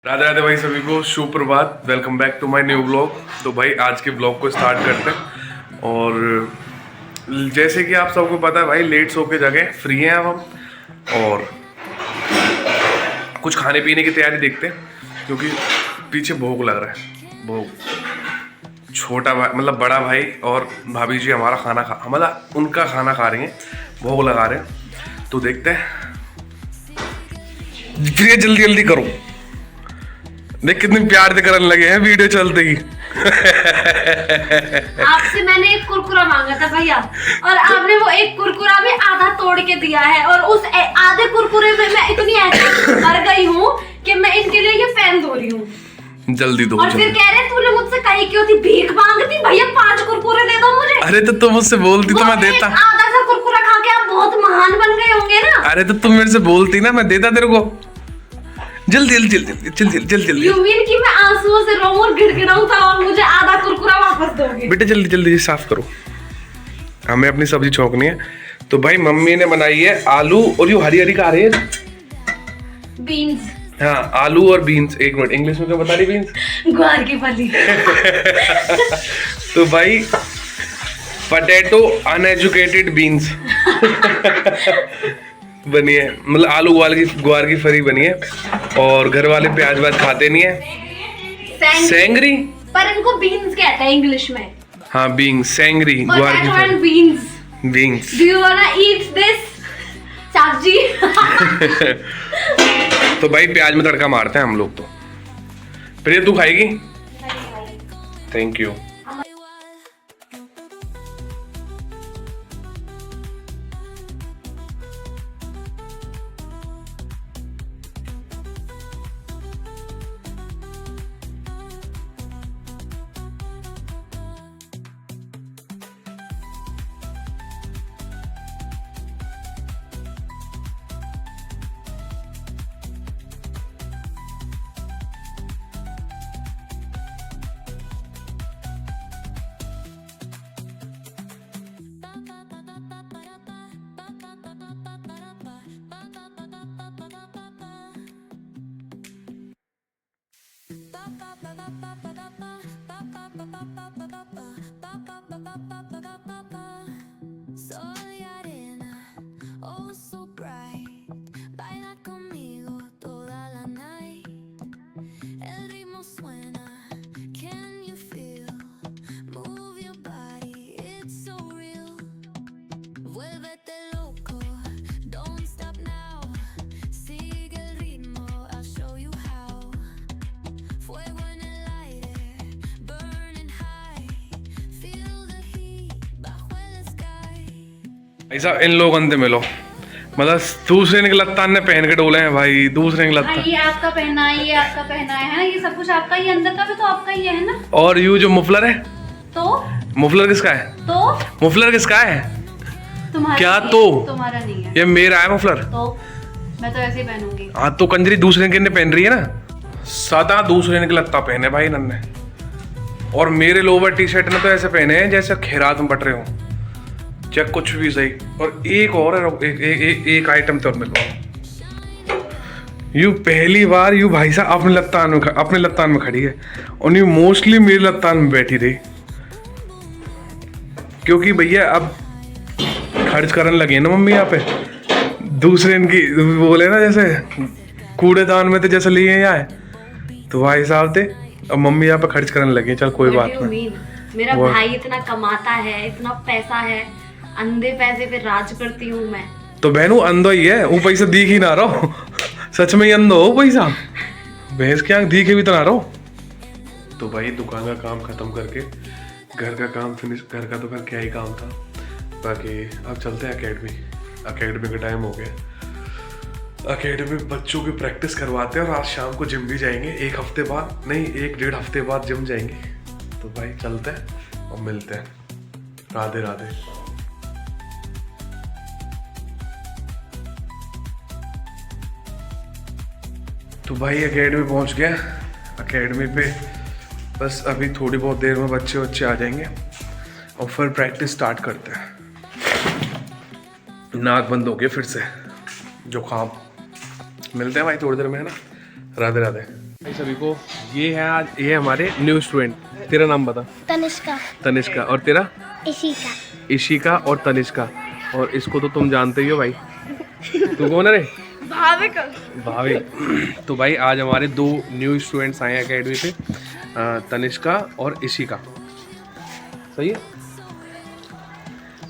राधे राधे भाई सभी को शुभ प्रभात। Welcome back to my new blog. तो भाई आज के ब्लॉग को स्टार्ट करते हैं। और जैसे कि आप सबको पता है भाई, लेट सो के जगह फ्री हैं अब हम, और कुछ खाने पीने की तैयारी देखते हैं क्योंकि पीछे भूख लग रहा है। भूख छोटा भाई मतलब बड़ा भाई और भाभी जी हमारा खाना खा मतलब उनका खाना खा रही हैं, भूख लगा रहे हैं। तो देखते हैं। प्रिय जल्दी जल्दी करो, देख कितने प्यार से करने लगे हैं वीडियो चलते ही। आपसे मैंने एक कुरकुरा मांगा था भैया, और आपने वो एक कुरकुरा भी आधा तोड़ के दिया है, और उस आधे कुरकुरे में मैं इतनी ऐसे भर गई हूँ कि मैं इनके लिए ये फेंक दो रही हूँ। जल्दी दो। और फिर कह रहे तूने मुझसे कही क्यों थी, भीख मांगती भैया 5 कुरकुरे दे दो मुझे। अरे तो तुम मुझसे बोलती तो मैं देता। आधा सा कुरकुरा खा के आप बहुत महान बन गए होंगे ना। अरे तो तुम मेरे से बोलती ना, मैं देता तेरे को। जल्दी जल्दी जल्दी जल्दी जल्दी जल्दी। यू मीन कि मैं आंसुओं से रोऊं और गिड़गिड़ाऊं था और मुझे आधा कुरकुरा वापस दोगे? बेटे जल्दी जल्दी साफ करो, हमें अपनी सब्जी छौंकनी है। तो भाई मम्मी ने बनाई है आलू और ये हरी हरी खा रही है बीन्स। हाँ आलू और बीन्स। एक मिनट, इंग्लिश में क्या बता रही बीन्स? ग्वार की फली। तो भाई पोटैटो अनएजुकेटेड बीन्स बनी है, मतलब आलू ग्वार की फली बनी है। और घर वाले प्याज व्याज खाते नहीं है। सेंगरी, पर इनको बीन्स कहते हैं इंग्लिश में। हाँ बीन्स, सेंगरी ग्वार की फली। Beans. Beans. Do you wanna eat this? चाची। तो भाई प्याज में तड़का मारते हैं हम लोग। तो प्रिय तू खाएगी? Thank you. Soy arena, oh so bright. Baila conmigo toda la night. El ritmo suena, can you feel? Move your body, it's so real. Vuélvete loco, don't stop now. Sigue el ritmo, I'll show you how. Fuego en el aire, burning high. Feel the heat bajo el sky. ऐसा इन लोग अंधे मिलो, मतलब दूसरे निकलत्तान ने पहन के डोले हैं भाई। दूसरे निकलत्तान ये आपका पहना है, ये आपका पहना है ना, ये सब कुछ आपका ही, अंदर का भी तो आपका ही है ना। और यू जो मुफलर है, तो मुफलर किसका है? तो मुफलर किसका है? तुम्हारा क्या नहीं है, तो? तुम्हारा नहीं है ये मेरा है मुफलर। तो मैं तो ऐसे ही पहनूंगी। हाँ तो कंजरी दूसरे के ने पहन रही है ना। सदा दूसरे ने लत्ता पहने भाई नन्ने। और मेरे लोवर टी शर्ट ने तो ऐसे पहने हैं जैसे खैरात में बट रहे हो, चाहे कुछ भी सही। और एक और है, एक आइटम तो मिलवा। यू पहली बार यू भाई साहब अपने लत्तान में खड़ी है, और यू मोस्टली मेरी लत्तान में बैठी रही, क्योंकि भैया अब खर्च करने लगे ना मम्मी यहाँ पे। दूसरे इनकी बोले ना जैसे कूड़ेदान में तो जैसे लिए जाए, तो भाई साहब थे अब मम्मी यहाँ पे खर्च करने लगे। चल कोई बात नहीं। मेरा भाई इतना कमाता है, इतना पैसा है, अंधे पैसे पे राज करती हूँ मैं। तो बहनू अंधो ही है, वो पैसा दिख ही ना रहो। सच में ही अंधो हो पैसा, भैंस के आंख दिखे भी तो ना रहो। तो भाई दुकान का काम खत्म करके घर का काम फिनिश, घर का तो फिर क्या ही काम था। बाकी अब चलते हैं अकेडमी का टाइम हो गया। अकेडमी में बच्चों की प्रैक्टिस करवाते हैं, और आज शाम को जिम भी जाएंगे। 1 हफ्ते बाद नहीं, 1-1.5 हफ्ते बाद जिम जाएंगे। तो भाई चलते हैं और मिलते हैं। राधे राधे। तो भाई अकेडमी पहुंच गया। अकेडमी पे बस अभी थोड़ी बहुत देर में बच्चे आ जाएंगे और फिर प्रैक्टिस स्टार्ट करते हैं। नाक बंद हो गया फिर से, जुकाम। मिलते हैं भाई थोड़ी देर में, है ना। राधे राधे। भाई सभी को ये है आज ये हमारे न्यू स्टूडेंट। तेरा नाम बता। तनिष्का। तनिष्का। और तेरा? इशिका। इशिका और तनिष्का। और इसको तो तुम जानते ही हो भाई। तू कौन है रे? भाभी। तो भाई आज हमारे 2 न्यू स्टूडेंट्स आए हैं अकेडमी पे, तनिष्का और इशिका। सही है।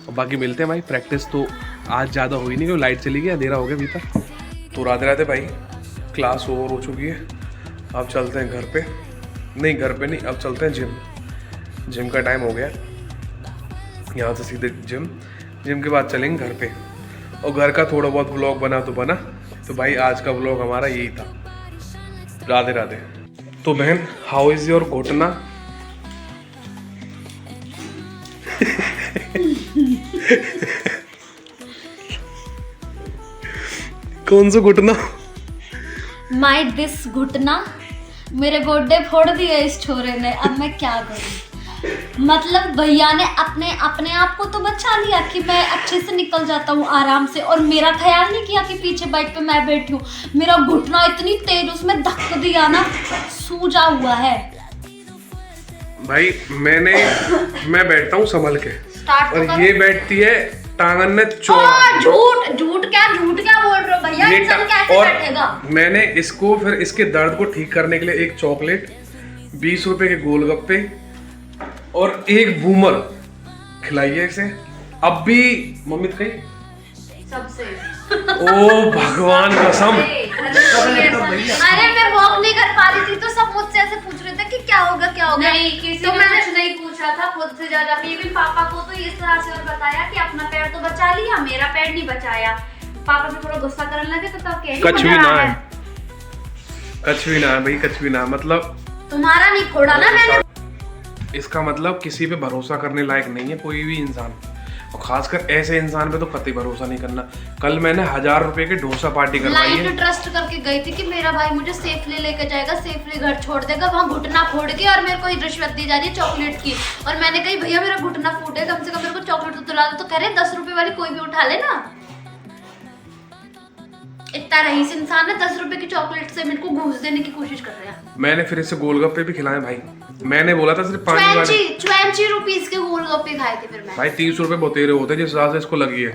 और बाकी मिलते हैं भाई। प्रैक्टिस तो आज ज़्यादा हुई नहीं क्योंकि लाइट चली गई, अंधेरा हो गया अभी तक। तो राधे राधे भाई, क्लास ओवर हो चुकी है। अब चलते हैं घर पे। नहीं घर पे नहीं, अब चलते हैं जिम। जिम का टाइम हो गया। यहाँ से सीधे जिम। जिम के बाद चलेंगे घर पे। और घर का थोड़ा बहुत व्लॉग बना तो बना। तो भाई आज का व्लॉग हमारा यही था। राधे राधे। तो बहन, हाउ इज योर घुटना? कौन सा घुटना? माई दिस घुटना। मेरे गोड्डे फोड़ दिए इस छोरे ने, अब मैं क्या करूं? मतलब भैया ने अपने आप को तो बचा लिया कि मैं अच्छे से निकल जाता हूँ आराम से, और मेरा ख्याल नहीं किया कि पीछे बाइक पे मैं बैठी हूँ। मेरा घुटना इतनी तेज उसमें धक्का दिया ना, सूजा हुआ है। भाई मैं बैठता हूँ संभल के, स्टार्ट और ये बैठती है टांगन में चौड़ा। झूठ क्या बोल रहे हो भैया? इंसान कैसे और बैठेगा? मैंने इसको फिर इसके दर्द को ठीक करने के लिए एक चॉकलेट, 20 रुपए के गोलगप्पे और एक बूमर खिलाई है इसे। अब भी मम्मी तो कही सबसे ओ भगवान कसम। अरे मैं वॉक नहीं कर पा रही थी तो सब मुझसे ऐसे पूछ रहे थे कि क्या होगा। नहीं, किसी तो मैंने कुछ नहीं पूछा था, खुद से जा जाके। इवन पापा को तो इस तरह से और बताया कि अपना पैर तो बचा लिया, मेरा पैर नहीं बचाया। पापा भी थोड़ा गुस्सा करने लगे तो तब कह कुछ भी ना है, कुछ भी ना है भाई, कुछ भी ना। मतलब तुम्हारा नहीं फोड़ा ना मैंने। इसका मतलब किसी पे भरोसा करने लायक नहीं है कोई भी इंसान, और खासकर ऐसे इंसान पे तो कतई भरोसा नहीं करना। कल मैंने 1000 रुपए के डोसा पार्टी करवाई है। ट्रस्ट करके गई थी कि मेरा भाई मुझे सेफली लेके जाएगा, सेफली घर छोड़ देगा। वहाँ घुटना फोड़ के और मेरे को रिश्वत दी जा रही है चॉकलेट की। और मैंने कही भैया मेरा घुटना फूटे, कम से कम मेरे को चॉकलेट तो दिला दो। तो कह रहे 10 रुपए वाली कोई भी उठा ले ना। इतना रईस इंसान है, 10 रुपए की चॉकलेट से मेरे को घूस देने की कोशिश कर रहा है। मैंने फिर इसे गोलगप्पे भी खिलाए भाई। मैंने बोला था सिर्फ 20 रुपीस के गोलगप्पे खाए थे फिर मैं। भाई 30 रुपए बतेरे होते हैं जिस हिसाब से इसको लगी है।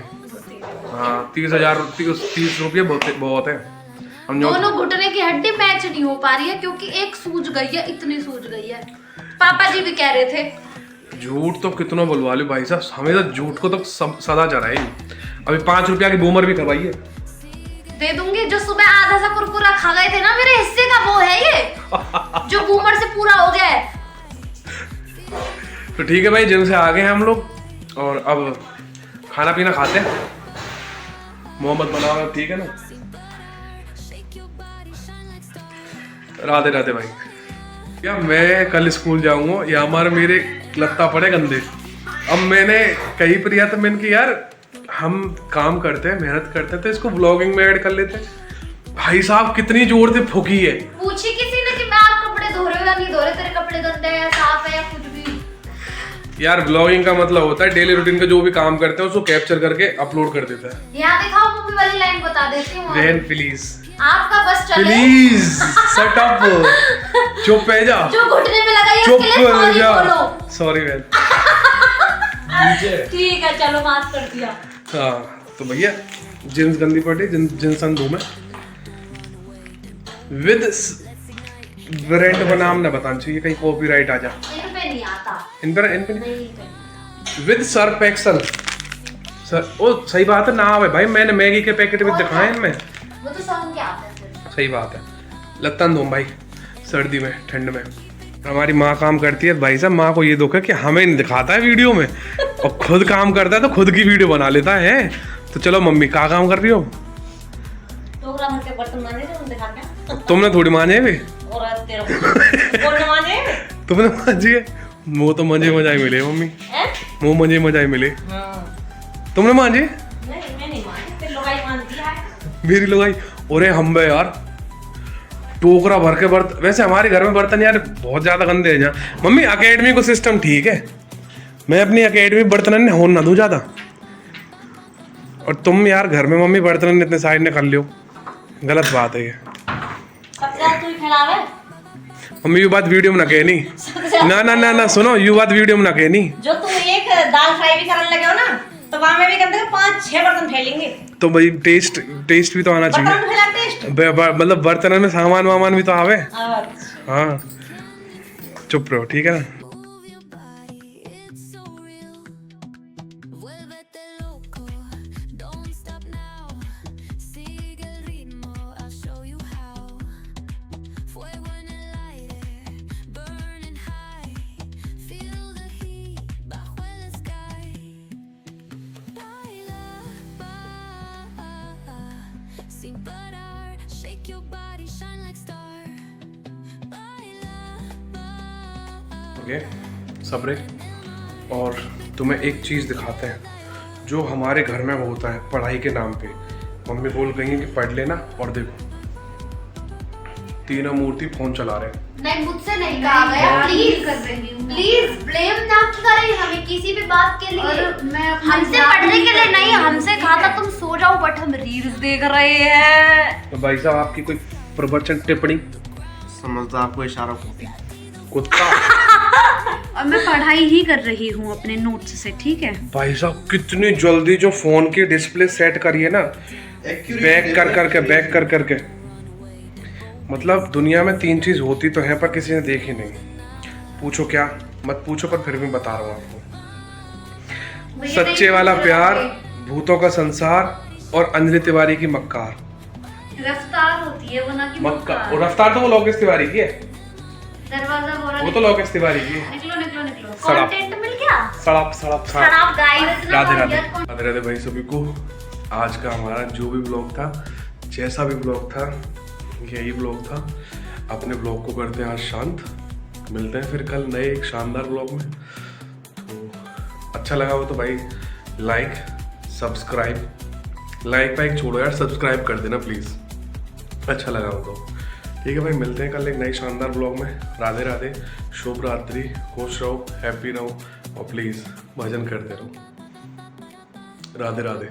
हाँ 30 रुपये बहुत है। हम दोनों घुटने की हड्डी मैच नहीं हो पा रही है क्योंकि एक सूज गई है, इतनी सूज गई है। पापा जी भी कह रहे थे। झूठ तो कितना बुलवा लो भाई साहब, हमेशा झूठ को तो सदा चढ़ाए। अभी 5 रुपया की बूमर भी करवाई है। दे दूंगी। जो सुबह आधा सा कुरकुरा खा गए थे ना, मेरे हिस्से का वो है ये जो बूमर से पूरा हो गया है। तो ठीक है भाई, जिम से आ गए हैं हम लोग और अब खाना पीना खाते हैं। मोहम्मद बनाओ, ठीक है ना। राधे राधे भाई। क्या मैं कल स्कूल जाऊंगा, या हमारे मेरे लत्ता पड़े गंदे। अब मैंने कहीं पर या तो मैंने कि यार हम काम करते हैं, मेहनत करते हैं, तो इसको व्लॉगिंग में ऐड कर लेते हैं। भाई साहब कितनी जोर से फूकी है। पूछी किसी ने कि मैं आप कपड़े धो रहे हो या नहीं धो रहे, तेरे कपड़े गंदे हैं या साफ है या कुछ भी। यार व्लॉगिंग का मतलब होता है डेली रूटीन का जो भी काम करते हैं उसको कैप्चर करके अपलोड कर देता है। यहाँ दिखाओ, मम्मी वाली लाइन बता देती हूँ। बहन प्लीज, आपका बस चले। प्लीज शट अप, चुप है जा। जो घुटने में लगा है चुप उसके लिए है जा। सॉरी बोलो। सॉरी बहन। ठीक है चलो, माफ कर दिया। हाँ तो भैया जींस गंदी पड़ी, जींस धूमे विद ब्रांड का नाम ना बताना चाहिए, कहीं कॉपीराइट आ जा। इन पे नहीं आता। इन पे विद सर्फ एक्सल। सर ओ सही बात है ना है भाई, मैंने मैगी के पैकेट भी दिखाए इनमें। वो तो सब क्या आता है। सही बात है। लत्ता धूम भाई सर्दी में, ठंड में। हमारी माँ काम करती है भाई साहब, माँ को ये दुख है कि हमें नहीं दिखाता है वीडियो में, और खुद काम करता है तो खुद की वीडियो बना लेता है। तो चलो मम्मी क्या काम कर रही हो? टोकरा भर के बर्तन मांजे थे, दिखा क्या? तुमने थोड़ी मांजे भी, और तेरा कौन ने मांजे? तुमने मांजी है। मुँह तो मजे मजाई मिले मम्मी, हैं? मुँह मजे मजाई मिले। हाँ। तुमने मांजे? नहीं मैं नहीं मांजी, तेरी लुगाई मांजती है। मेरी लोग आई और हम बे यार टोकरा भर के बर्तन। वैसे हमारे घर में बर्तन यार बहुत ज्यादा गंदे हैं। जहाँ मम्मी अकेडमी को सिस्टम ठीक है, मैं अपनी अकेडमी बर्तन ने होने ना दूं ज्यादा। और तुम यार घर में मम्मी बर्तन इतने साइड ने कर लियो, गलत बात है ये। सबसे ज्यादा तू ही फैलावे। मम्मी ये बात वीडियो में ना कहनी। ना ना ना ना सुनो, ये बात वीडियो में ना कहनी। जो तुम एक दाल फ्राई भी करने लगे हो ना, तो वहां में भी कहते हैं 5-6 बर्तन फैलेंगे। तो भाई टेस्ट भी तो आना बर्तन चाहिए। फैला टेस्ट। मतलब बर्तन में सामान वामान भी तो आवे। अच्छा। हाँ चुप रहो, ठीक है ना। Move your body, it's so real. Vuélvete loco, don't stop now. Sigue el ritmo, I'll show you how. Fuego en el aire, burning high. Feel the heat bajo el sky. Baila, sin parar. Shake your body, shine like star. Baila. Okay सबरे, और तुम्हें एक चीज़ दिखाते हैं जो हमारे घर में होता है पढ़ाई के नाम पे। मम्मी बोल गई है कि पढ़ लेना, और देखो तीनों मूर्ति फोन चला रहे हैं। नहीं, मुझसे नहीं कहा गया। प्लीज कर रही हूँ, प्लीज ब्लेम ना करें हमें किसी भी बात के लिए। हमसे पढ़ने के लिए नहीं, हमसे कहा था तुम सो जाओ, बट हम रील्स देख रहे हैं। तो भाई साहब आपकी कोई प्रवचन टिप्पणी? समझदा आपको इशारा होती कुत्ता। और मैं पढ़ाई ही कर रही हूँ अपने नोट्स से, ठीक है। भाई साहब कितनी जल्दी जो फोन की डिस्प्ले सेट करिए ना, बैक कर करके। मतलब दुनिया में 3 चीज होती तो है पर किसी ने देखी नहीं। पूछो क्या, मत पूछो, पर फिर भी बता रहा हूँ आपको। सच्चे वाला प्यार, भूतों का संसार, और अंजलि तिवारी की मक्कार। रफ्तार होती है वो, ना कि मक्कार। और रफ्तार तो वो लोकेश तिवारी की है। दरवाजा बोला, वो तो लोकेश तिवारी की है। निकलो निकलो निकलो। सड़प। कंटेंट मिल गया। सड़प। सड़प गाइस। राधे राधे भाई सभी को। आज का हमारा जो भी ब्लॉग था, जैसा भी ब्लॉग था, यही ब्लॉग था। अपने ब्लॉग को करते हैं आज शांत। मिलते हैं फिर कल नए एक शानदार ब्लॉग में। तो अच्छा लगा हो तो भाई लाइक सब्सक्राइब, लाइक छोड़ो यार, सब्सक्राइब कर देना प्लीज़, अच्छा लगा हो तो। ठीक है भाई, मिलते हैं कल एक नई शानदार ब्लॉग में। राधे राधे, शुभ रात्रि, खुश रहो, हैप्पी रहो, और प्लीज़ भजन करते रहो। राधे राधे।